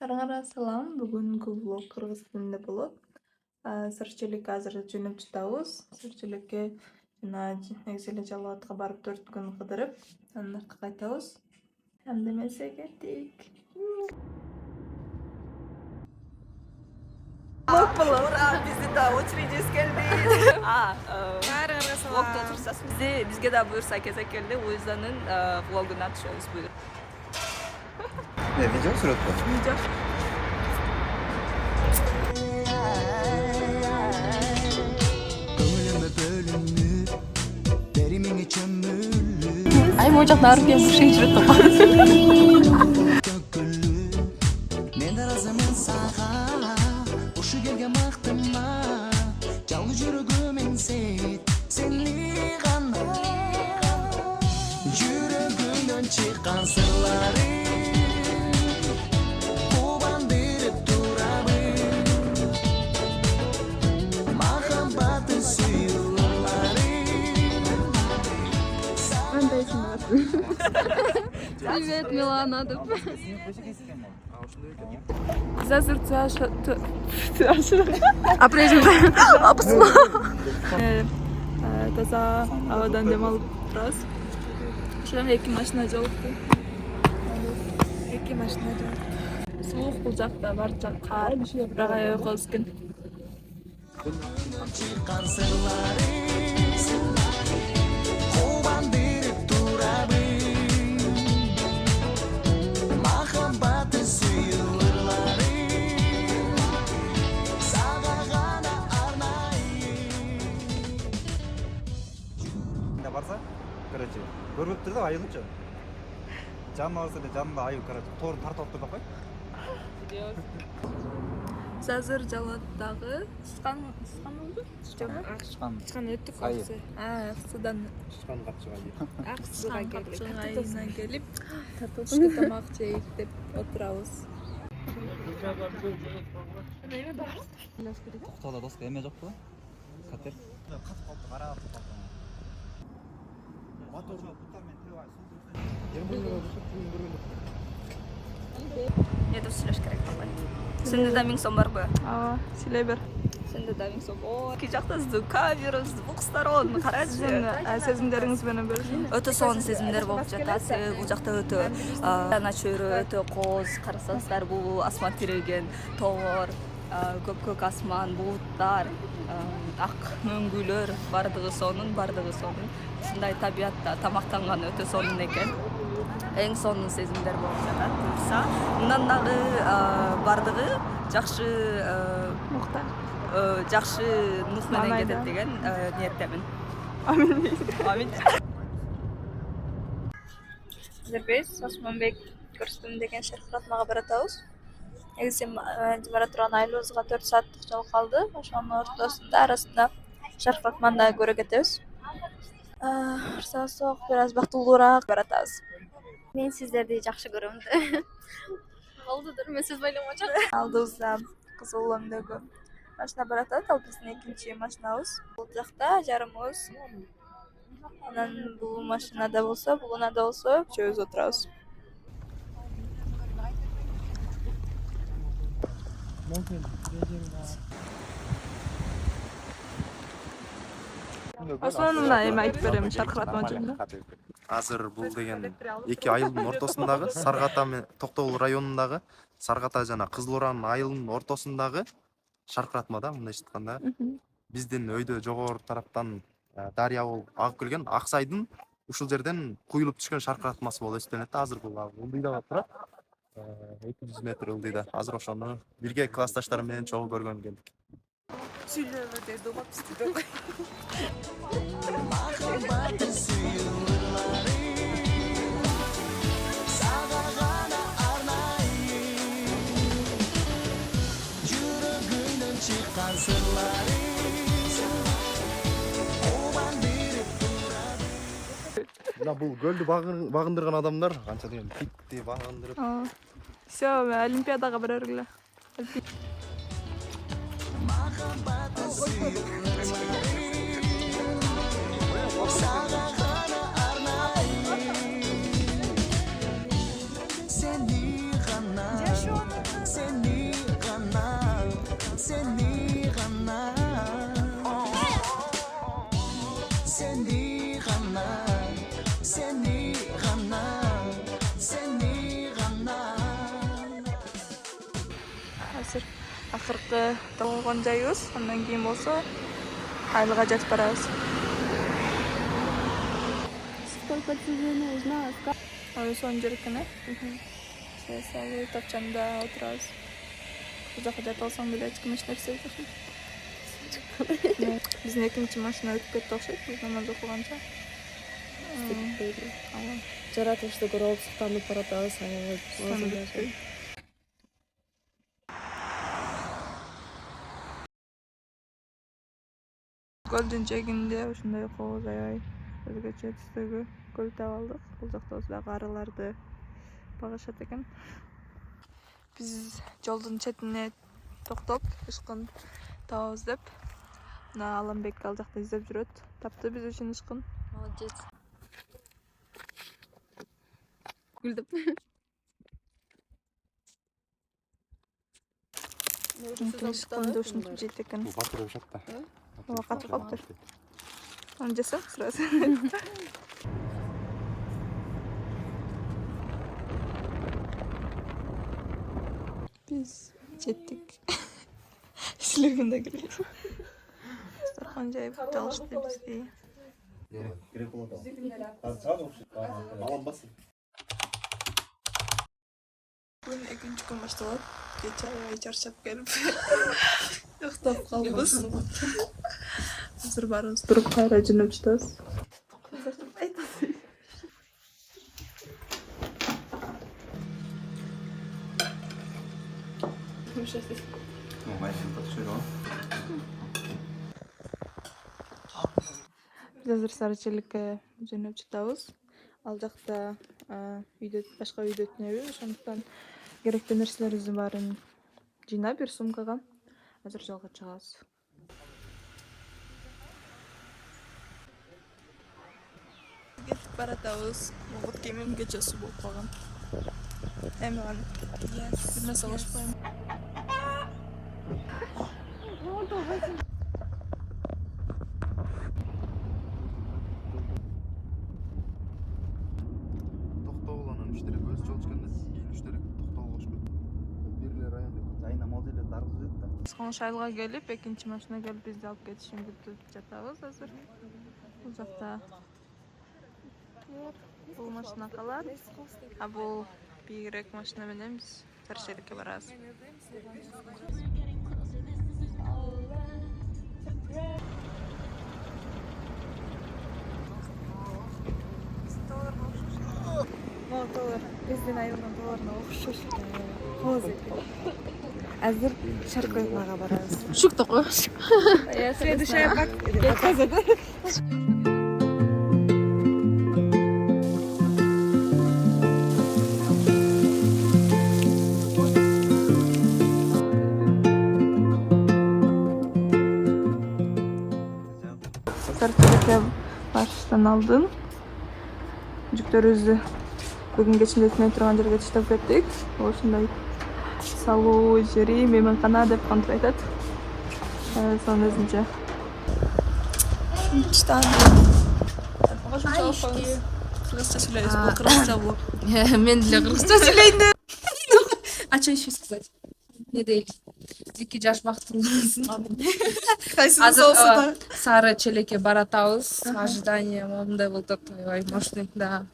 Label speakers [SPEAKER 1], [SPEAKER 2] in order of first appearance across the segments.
[SPEAKER 1] Сараңара салам. Бүгүнкү влог кыргыз тилинде болот. Сырчылык азыр жөнөп жатабыз. Сырчылыкке жана негизи эле Жалал Абадка барып 4 күн кыдырып, андан артка кайтабыз. Эмне эмесе кеттик. Влог болот.
[SPEAKER 2] Ура, бизди да очередиңиз келди. Влогто турсасыз. Бизге да буюрса кезек келди. Уюзданын влогуна түшөбүз буюр.
[SPEAKER 3] Ne video suratı?
[SPEAKER 2] Видео.
[SPEAKER 1] Ay mo'jaq narib kelib bir şey жүрөт топ.
[SPEAKER 4] Men darazımın sağa Uşu gelgen baktıma Çalgı жүрөгүм сет Сени гана Жүрөгүмдөн чыккан сырлары Кубандырып турабы Махаббаттын сыйлары
[SPEAKER 1] Привет, Милана. Таза абадан дем алып турабыз. Ошондон эки машина жолукту. Эки машина жолукту. Суук бул жакта, бар жак кар. Бирок аябай өскөн.
[SPEAKER 4] Чыккан сырлары Кубандырып турабы Махаббаттын сыйлырлары Сага гана арнайы
[SPEAKER 3] Ne varsa короче көрүп турду айылынчы. Жанына барса эле жанында айыл короче торун тартып алып турду кой.
[SPEAKER 1] Азыр Жалаттагы Сыскан болду? Сыскан өттүк аксы. Аксыдан
[SPEAKER 3] Шышкан капчыга кирип.
[SPEAKER 1] Аксыга келип, түшкү тамак жейик деп отурабыз.
[SPEAKER 3] Токтогула доска эме жокпу? Катер. Катып калды, карап калды. Мотор жок, бутамен
[SPEAKER 2] Эди сүйлөш керек болбой. Сенде да 1000 сом барбы?
[SPEAKER 1] Силей бер.
[SPEAKER 2] Сенде да 1000 сом. О, ки жакта камера, звук карачы.
[SPEAKER 1] Сезимдериңиз менен берсин.
[SPEAKER 2] Өтө сонун сезимдер болуп жатат. Себеби бул жакта өтө ана чөйрө өтө кооз, карасаңыздар бул асман тиреген тоолор, көк асман, булуттар, ак мөңгүлөр, бардыгы сонун. Ушундай табиятта тамактанган өтө сонун экен. Эң сонун сезимдер болуп жатат. Буюрса, мындан дагы бардыгы жакшы жакшы нух менен кетет деген ниеттемин. Амин. Азыр биз Осмонбек көрсөтүмдөгөн шаркыратмага баратабыз. Негизи бара турган айылыбызга 4 сааттык жол калды. Ошонун ортосунда арасында шаркыратманы да көрө кетебиз. Саасок бир аз бактылуураак баратабыз.
[SPEAKER 5] Мен сиздерди жакшы көрөм. Болдудур, мен сөз байламачак.
[SPEAKER 1] Алдыбызда кызыл өңдөгү машина баратат, ал биздин экинчи машинабыз. Бул жакта жарымыбыз. Анан бул машинада болсо, булунада болсо, үчөөбүз отурабыз. Осмонуна эме айтып берем шаркыратма жөнүндө.
[SPEAKER 3] Азыр бул деген эки айылдын ортосундагы Саргата менен Токтогул районундагы Саргата жана Кызыл Уран айылынын ортосундагы шаркыратмада мындайча айтканда биздин өйдө жогору тараптан дарыя болуп агып келген Аксайдын ушул жерден куюлуп түшкөн шаркыратмасы болуп эсептелет. Азыр бул ылдыйда турат. 200 метр ылдыйда. Азыр ошону бирге классташтарым менен чогуу көргөн келдик.
[SPEAKER 4] Махаббаттын сыйлырлары Сага гана арнайы Жүрөгүмдөн чыккан сырлары Кубандырып турабы
[SPEAKER 3] да бул көлдү багындырган адамдар канча деген питти багындырып.
[SPEAKER 1] Все, Олимпиадаға бараргыла.
[SPEAKER 4] Саған ғана арнайын сені ғана сені ғана сені ғана сені ғана сені ғана сені ғана
[SPEAKER 1] Азыр акыркы толгон жайыбыз. Андан кийин болсо айылга жатып барабыз.
[SPEAKER 5] Сколько тебе нужно?
[SPEAKER 1] Сон жеркен, Сесалы тапчанда отурабыз. Бул жака жатып алсаң деле эч ким эч нерсе айтпайт. Биздин экинчи машина өтүп кетти окшойт, биз намаз окуганча.
[SPEAKER 2] жаратылышты көрүп суктанып баратабыз.
[SPEAKER 1] Көлдүн жээгинде ушундай кооз аябай өзгөчө түстөгү көл таап алдык. Бул жакта дагы арыларды багышат экен. Биз жолдун четине токтоп, ышкын табабыз деп. Мына Аламбек ал жакта издеп жүрөт. Тапты биз үчүн ышкын.
[SPEAKER 5] Молодец. Güldüm.
[SPEAKER 1] Ышкынды ушинтип жейт экен.
[SPEAKER 3] Бул батыр ушат да.
[SPEAKER 1] Катып калыптыр. Аны жасаң сразу. Биз жеттик. Силерге да керек. Дасторхон жайып алышты бизди. Бүгүн экинчи күн башталат. Кече аябай чарчап келип уктап калдыбыз. Азыр баарыбыз туруп кайра жөнөп жатабыз. Биз азыр Сарычеликке жөнөп жатабыз. Ал жакта үйдө башка үйдө түнөбүз. Ошондуктан керектүү нерселерибиздин баарын жыйнап бир сумкага азыр жолго чыгабыз. Кетип баратабыз. Могут кемем кечеси болуп калган. Эми аны бир нерсе кошпойм.
[SPEAKER 3] Токтогул анан үчтөрөк өз жол чыккандан кийин үчтөрөк токтогул кошкон. Бириле райондо жайына моделе дарылып да.
[SPEAKER 1] Биз Коңшайылга келип, экинчи машина келип бизди алып кетишин күтүп жатабыз азыр. Бул жакта бул машина калат. А бул бийигирээк машина менен биз Сарычеликке барабыз. Товар биздин айылдын товарына окшош. Кооз экен. Азыр Шаркоевага барабыз.
[SPEAKER 2] Шукта коёш.
[SPEAKER 1] Следующая пак. Сарычеликке барыштан алдын жүктөрүбүздү бүгүн кечинде түнөй турган жерге таштап кеттик. Ошондой салуу жери, мейманкана деп кантип айтат. Сонун өзүнчө. Чтан. Кыргызча сүйлөйбүз. Бул кыргызча блог.
[SPEAKER 2] Мен деле кыргызча сүйлөйм деп. А что еще сказать? Не дейли. 2 жаш бактылуусун. Азыр Сарычеликке баратабыз. Ожидание моундай болуп аябай мощный, да.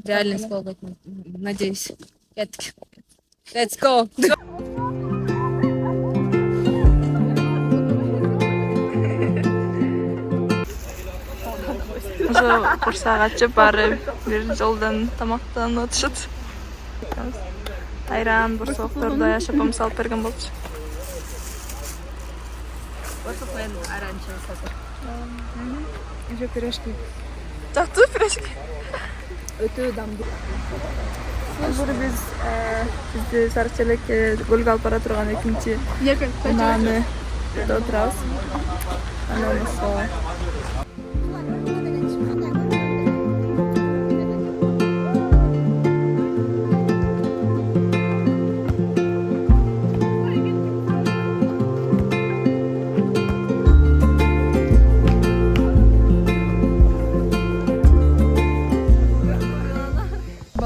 [SPEAKER 2] Реальность болот, надеюсь. Кеттик. Let's go.
[SPEAKER 1] Уже курсагачы баары бир жолдон тамактанып атышат. Айран, борсоктор да шапам салып берген болчу.
[SPEAKER 2] Вот мен аранча сатып.
[SPEAKER 1] Уже пирожки. Жактуу пирожки.
[SPEAKER 2] Өтө дамдуу.
[SPEAKER 1] Азыр бизди Сарычелекке көлгө алып бара турган экинчи унааны отурабыз. Анан ошо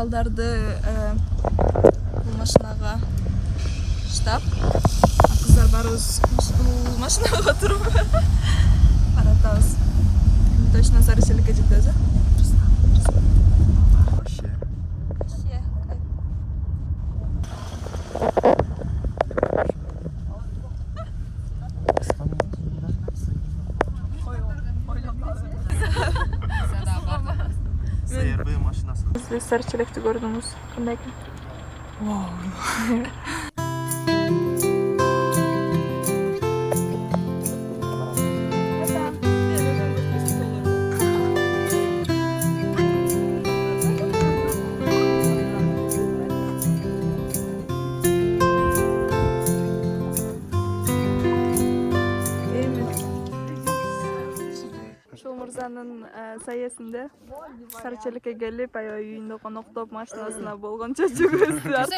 [SPEAKER 1] балдарды бул машинага штаб, кыздар барыбыз бул машинага туруп баратабыз. Точно Сарычелекке жетебиз.
[SPEAKER 3] СРБ машинасы.
[SPEAKER 1] Биз Сарычелекти көрдүңүз. Кандай экен? Ушул мырзанын саясында Сарычелекке келип, аябай үйүндө коноктоп, машинасына болгончо жүгүрүздү артып,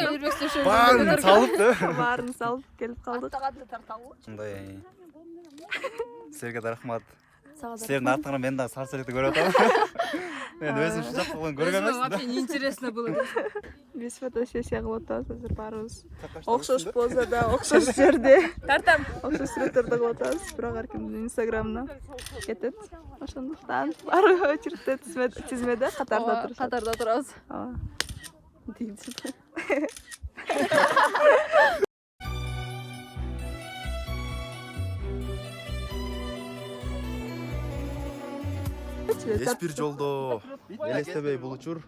[SPEAKER 1] баарын салып келип калдык.
[SPEAKER 6] Мындай силерге да рахмат. Силердин артыңан мен дагы Сарычелекти көрүп атам. Мен өзүм ушул жакта болгон көргөн эмесмин да.
[SPEAKER 2] Вообще интересно было.
[SPEAKER 1] Биз фотосессия кылып атабыз, азыр баарыбыз окшош позада, окшош жерде тартам, окшош сүрөттөрдү кылып атабыз. Бирок ар кимдин инстаграмына кетет. Ошондуктан баары очередте тизмеде катарда турушат.
[SPEAKER 2] Катарда турабыз.
[SPEAKER 1] Ооба.
[SPEAKER 3] Эч бир жолдо элестебей бул учур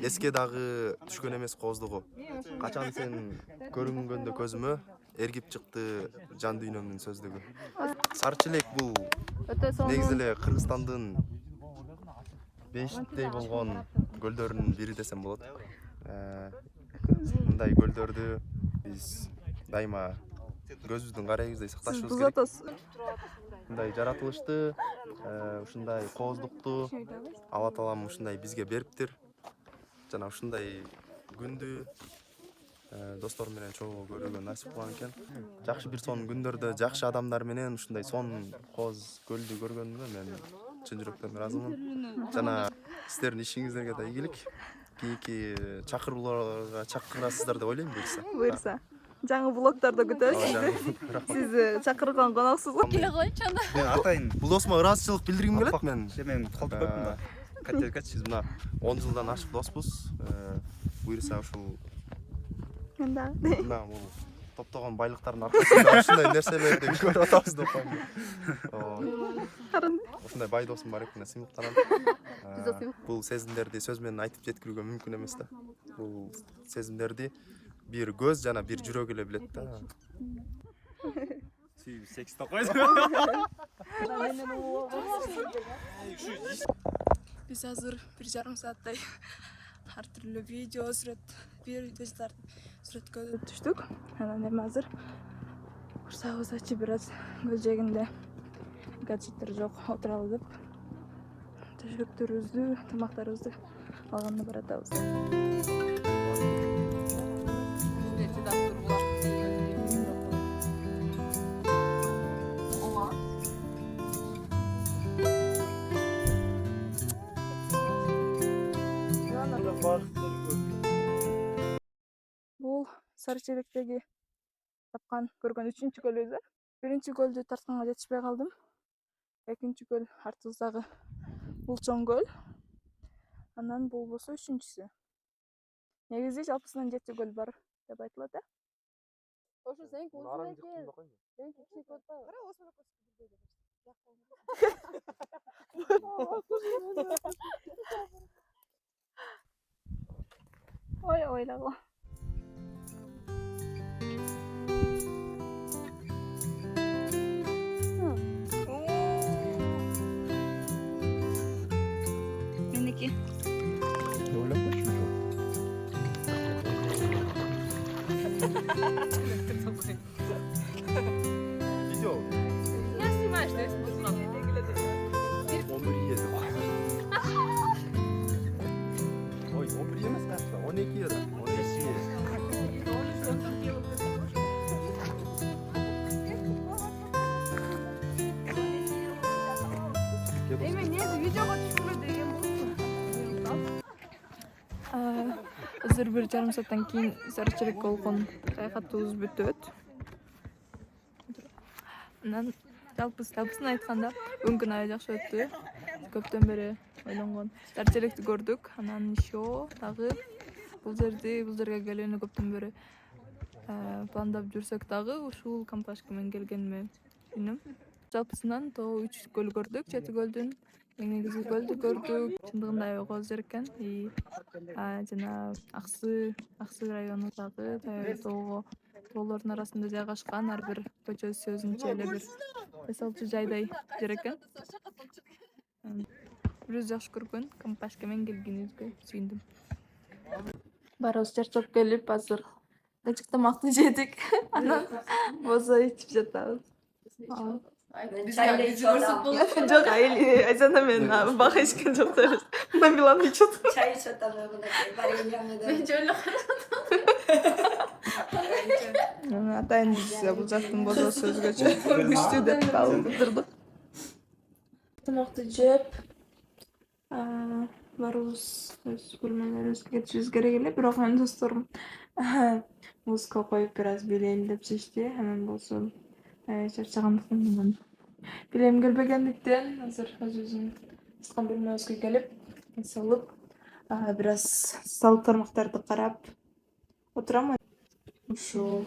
[SPEAKER 3] эске дагы түшкөн эмес кооздугу. Качан сен көрүнгөндө көзүмө эргип чыкты жан дүйнөмдүн сөздүгү. Сарычелек бул негизи эле Кыргызстандын бештей болгон көлдөрүнүн бири десем болот. Мындай көлдөрдү биз дайыма көзүбүздүн карайыбыздай сакташыбыз керек. Мындай жаратылышты, ушундай кооздукту Алла таалам ушундай бизге бериптир. Жана ушундай күндү достор менен чогуу көрүүгө насип кылган экен. Жакшы бир сонун күндөрдө жакшы адамдар менен ушундай сонун кооз көлдү көргөнүмө мен чын жүрөктөн ыраазымын. Жана сиздердин ишиңиздерге да ийгилик. Кийинки чакырууларга чакырасыздар деп ойлойм
[SPEAKER 1] Буйрса. Жаңы блогдордо күтөбүз сизди. Сиз чакырылган коноксуз го.
[SPEAKER 2] Келе койчу анда.
[SPEAKER 6] Мен атайын.
[SPEAKER 3] Бул досума ыраазычылык билдиргим келет мен.
[SPEAKER 6] Мен калтырып коюптум да. Качы.
[SPEAKER 3] Биз мына 10 жылдан ашык доспуз. Буйрса ушул
[SPEAKER 1] Мен дагы.
[SPEAKER 3] мына бул топтогон байлыктардын аркасында ушундай нерселерди көрүп атабыз деп коем. Ушундай бай досум бар экенине сыймыктанам. Бул сезимдерди сөз менен айтып жеткирүүгө мүмкүн эмес да. Бул сезимдерди бир көз жана бир жүрөк эле билет да.
[SPEAKER 6] Секс да койду.
[SPEAKER 1] Биз азыр 1,5 сааттай ар түрлүү видео сүрөткө түштүк. Анан эми азыр курсагыбыз ачып бир аз көз жээгинде гаджеттер жок отурабыз деп төшөктөрүбүздү, тамактарыбызды алганда баратабыз. Бул Сарычелектеги тапкан көргөн 3-чү көлүбүз. Биринчи көлдү тартканга жетишпей калдым. Экинчи көл артыбыздагы бул чоң көл. Анан бул болсо 3-чүсү. Негизи жалпысынан 7 көл бар деп айтылат. Ошо сен көзүң экен. Сен кичи көрпөй. Кара осуна Ой, ойлагыла.
[SPEAKER 3] Видео.
[SPEAKER 2] Я снимаю, что я снимаю.
[SPEAKER 3] 11 еді. Ой, 11 емес қашта, 12 еді. 12 еді.
[SPEAKER 2] Эми негизи видеого түшкүлө деген
[SPEAKER 1] Азыр 1,5 сааттан кийин зарчылык болгон саякатыбыз бүтөт. Анан жалпысын айтканда бүгүнкү күн аябай жакшы өттү. Көптөн бери ойлонгон зарчылыкты көрдүк. Анан еще дагы бул жерге келүүнү көптөн бери пландап жүрсөк дагы ушул компашка менен келгениме күнүм. Жалпысынан то 3 көл көрдүк, Жети көлдүн эң негизги көлдү көрдүк. Чындыгында аябай кооз жер экен. Жана Аксы району дагы тоолордун арасында жайгашкан, ар бир көчөсү өзүнчө эле бир эс алчу жайдай жер экен. Бирөөз жакшы көргөн компашка менен келгенибизге сүйүндүм. Баарыбыз чарчап келип, азыр ачык тамакты жедик. Анан бозо ичип жатабыз. Жок, Айзана мен бага ичкен жок да. Намилан ичет.
[SPEAKER 2] чай ичип атам вареньяны.
[SPEAKER 5] Мен жолу
[SPEAKER 1] Атайын биз бул жактын бозосу өзгөчө күчтүү деп калдырдык. Тамакты жеп, баарыбыз өз бөлмөлөрүбүзгө кетишибиз керек эле, бирок менин досторум музыка коюп бир аз билейин деп чечти. Анан болсо чарчагандыктан билем келбегендиктен азыр өзүбүздүн кыскан бөлмөбүзгө келип эс алып, бир аз салык тармактарды карап отурам. Ушул